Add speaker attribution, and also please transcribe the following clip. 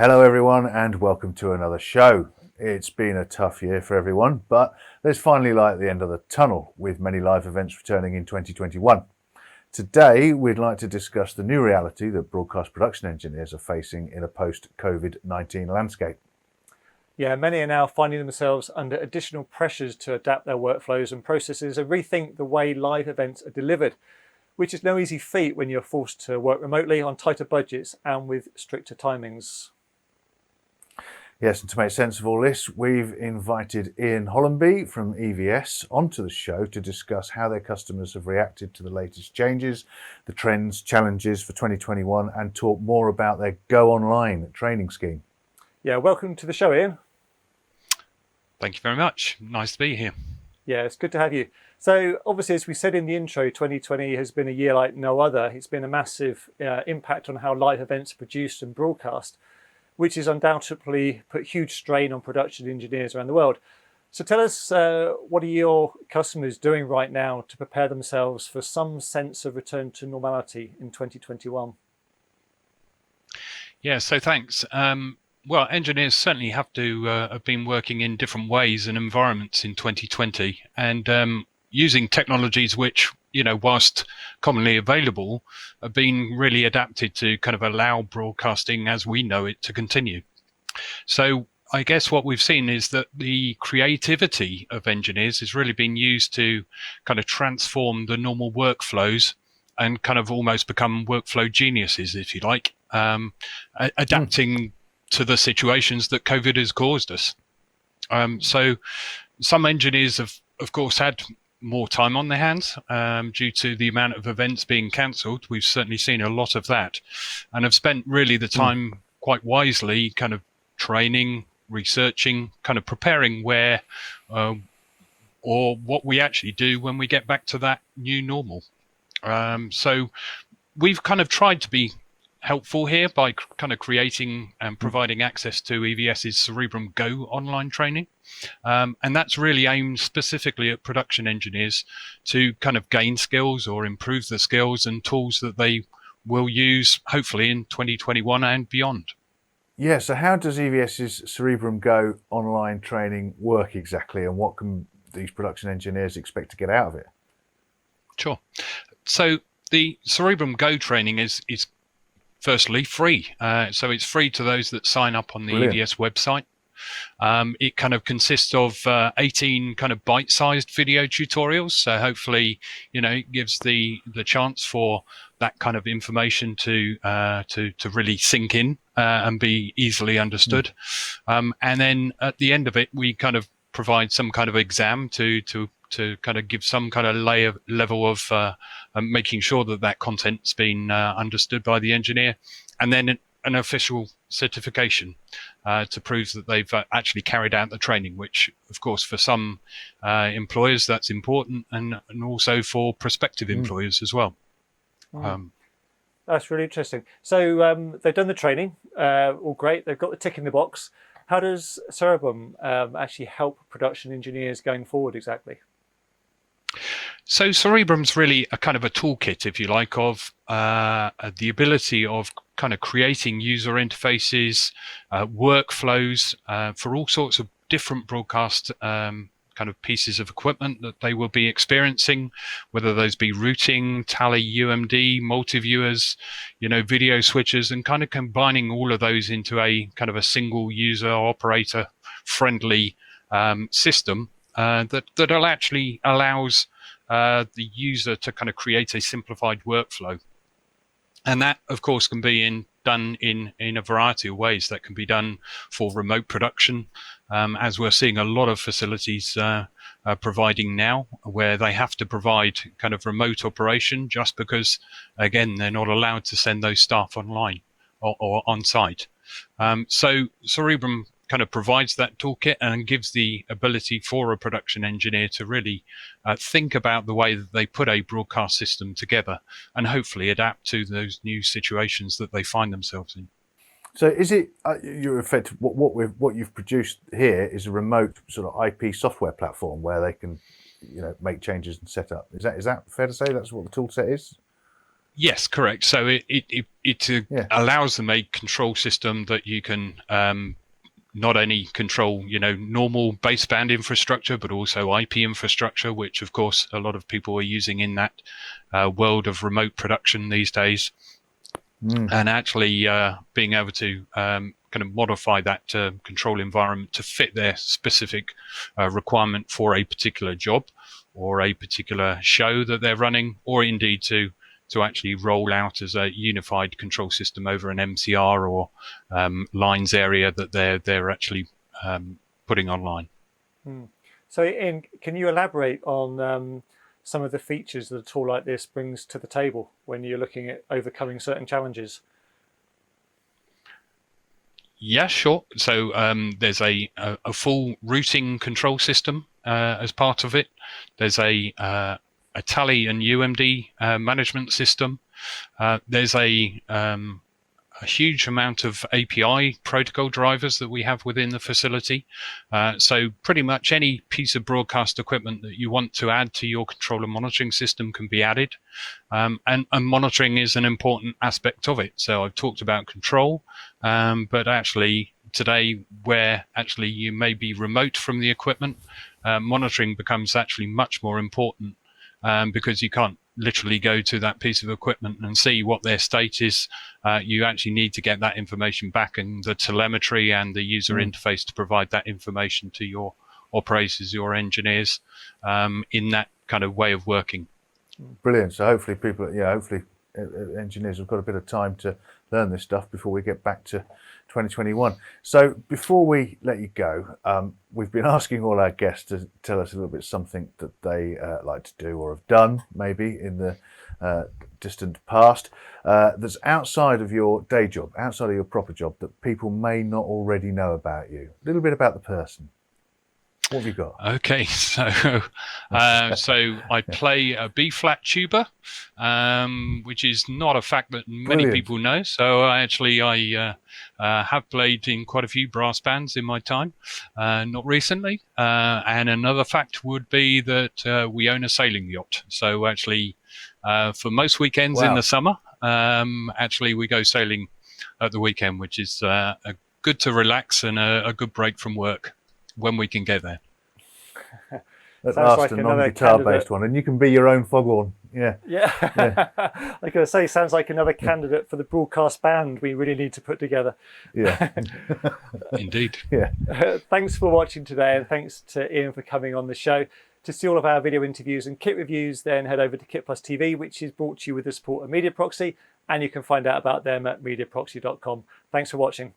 Speaker 1: Hello everyone and welcome to another show. It's been a tough year for everyone, but there's finally light at the end of the tunnel with many live events returning in 2021. Today we'd like to discuss the new reality that broadcast production engineers are facing in a post-Covid-19 landscape.
Speaker 2: Yeah, many are now finding themselves under additional pressures to adapt their workflows and processes and rethink the way live events are delivered, which is no easy feat when you're forced to work remotely on tighter budgets and with stricter timings.
Speaker 1: Yes, and to make sense of all this, we've invited Ian Hollamby from EVS onto the show to discuss how their customers have reacted to the latest changes, the trends, challenges for 2021, and talk more about their Go Online training scheme.
Speaker 2: Yeah, welcome to the show, Ian.
Speaker 3: Thank you very much. Nice to be here.
Speaker 2: Yeah, it's good to have you. So obviously, as we said in the intro, 2020 has been a year like no other. It's been a massive impact on how live events are produced and broadcast, which has undoubtedly put huge strain on production engineers around the world. So tell us, what are your customers doing right now to prepare themselves for some sense of return to normality in 2021?
Speaker 3: Yeah, so thanks. Well, engineers certainly have to have been working in different ways and environments in 2020 and using technologies which, whilst commonly available, have been really adapted to kind of allow broadcasting as we know it to continue. So I guess what we've seen is that the creativity of engineers has really been used to kind of transform the normal workflows and kind of almost become workflow geniuses, if you like, adapting to the situations that COVID has caused us. So some engineers have, of course, had more time on their hands due to the amount of events being cancelled. We've certainly seen a lot of that and have spent really the time quite wisely kind of training, researching, kind of preparing where or what we actually do when we get back to that new normal. So we've kind of tried to be helpful here by kind of creating and providing access to EVS's Cerebrum Go online training. And that's really aimed specifically at production engineers to kind of gain skills or improve the skills and tools that they will use hopefully in 2021 and beyond.
Speaker 1: Yeah, so how does EVS's Cerebrum Go online training work exactly, and what can these production engineers expect to get out of it?
Speaker 3: Sure. So the Cerebrum Go training is firstly free. So it's free to those that sign up on the EVS website. It kind of consists of 18 kind of bite-sized video tutorials. So hopefully, it gives the chance for that kind of information to really sink in and be easily understood. And then at the end of it, we kind of provide some kind of exam to kind of give some kind of level of making sure that content's been understood by the engineer, and then an official certification to prove that they've actually carried out the training, which of course for some employers that's important, and also for prospective employers as well.
Speaker 2: That's really interesting. So they've done the training, all great, they've got the tick in the box. How does Cerebrum actually help production engineers going forward exactly?
Speaker 3: So Cerebrum's really a kind of a toolkit, if you like, of the ability of kind of creating user interfaces, workflows for all sorts of different broadcast kind of pieces of equipment that they will be experiencing, whether those be routing, tally, UMD, multi-viewers, video switches, and kind of combining all of those into a kind of a single user operator friendly system that actually allows the user to kind of create a simplified workflow. And that, of course, can be done in a variety of ways. That can be done for remote production, as we're seeing a lot of facilities providing now, where they have to provide kind of remote operation just because, again, they're not allowed to send those staff online or on site. So Cerebrum kind of provides that toolkit and gives the ability for a production engineer to really think about the way that they put a broadcast system together and hopefully adapt to those new situations that they find themselves in.
Speaker 1: So is it your effect? What you've produced here is a remote sort of IP software platform where they can, make changes and set up. Is that fair to say? That's what the tool set is.
Speaker 3: Yes, correct. So it
Speaker 1: Yeah.
Speaker 3: allows them a control system that you can not only control, normal baseband infrastructure, but also IP infrastructure, which of course a lot of people are using in that world of remote production these days. And actually being able to kind of modify that control environment to fit their specific requirement for a particular job or a particular show that they're running, or indeed to actually roll out as a unified control system over an MCR or lines area that they're actually putting online.
Speaker 2: So Ian, can you elaborate on some of the features that a tool like this brings to the table when you're looking at overcoming certain challenges?
Speaker 3: Yeah, sure. So there's a full routing control system as part of it. There's a tally and UMD management system. There's a huge amount of API protocol drivers that we have within the facility. So pretty much any piece of broadcast equipment that you want to add to your controller monitoring system can be added. And monitoring is an important aspect of it. So I've talked about control, but actually today where actually you may be remote from the equipment, monitoring becomes actually much more important. Because you can't literally go to that piece of equipment and see what their state is. You actually need to get that information back, and the telemetry and the user interface to provide that information to your operators, your engineers, in that kind of way of working.
Speaker 1: Brilliant. So hopefully hopefully engineers have got a bit of time to learn this stuff before we get back to 2021. So before we let you go, we've been asking all our guests to tell us a little bit something that they like to do or have done maybe in the distant past that's outside of your day job, outside of your proper job, that people may not already know about you. A little bit about the person. What have you got?
Speaker 3: Okay, so I play a B-flat tuba, which is not a fact that many people know. So I have played in quite a few brass bands in my time, not recently. And another fact would be that we own a sailing yacht. So actually, for most weekends in the summer, actually we go sailing at the weekend, which is good to relax and a good break from work when we can get there.
Speaker 1: At last, a non-guitar-based one, and you can be your own foghorn. Yeah.
Speaker 2: I was going to say, sounds like another candidate for the broadcast band we really need to put together.
Speaker 1: Yeah.
Speaker 3: Indeed.
Speaker 1: Yeah.
Speaker 2: Thanks for watching today, and thanks to Ian for coming on the show. To see all of our video interviews and kit reviews, then head over to KitPlus TV, which is brought to you with the support of Mediaproxy, and you can find out about them at mediaproxy.com. Thanks for watching.